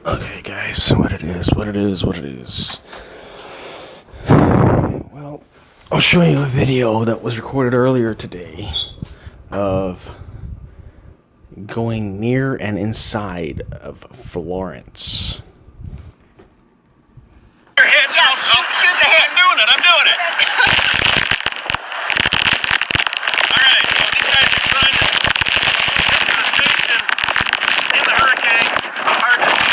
Okay, guys, what it is. Well, I'll show you a video that was recorded earlier today of going near and inside of Florence. Yeah, shoot the hit. I'm doing it. Alright, so these guys are trying to get to the station in the hurricane. It's hard to see.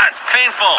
It's painful.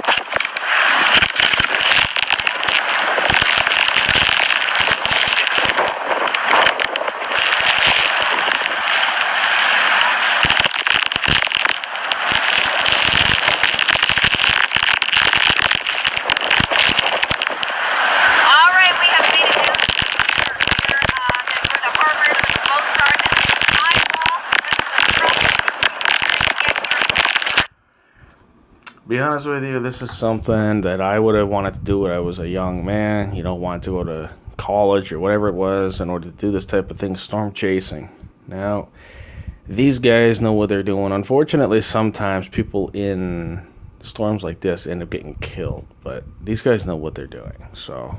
Be honest with you, this is something that I would have wanted to do when I was a young man. You know, wanted to go to college or whatever it was in order to do this type of thing, storm chasing. Now, these guys know what they're doing. Unfortunately, sometimes people in storms like this end up getting killed, but these guys know what they're doing. So,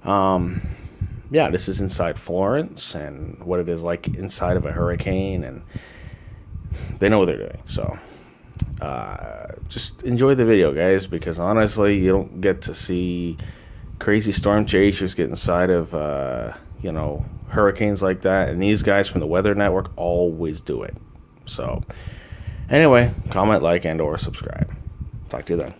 yeah, this is inside Florence and what it is like inside of a hurricane, and they know what they're doing. So, just enjoy the video, guys, because honestly, you don't get to see crazy storm chasers get inside of, hurricanes like that. And these guys from the Weather Network always do it. So, anyway, comment, like, and/or subscribe. Talk to you then.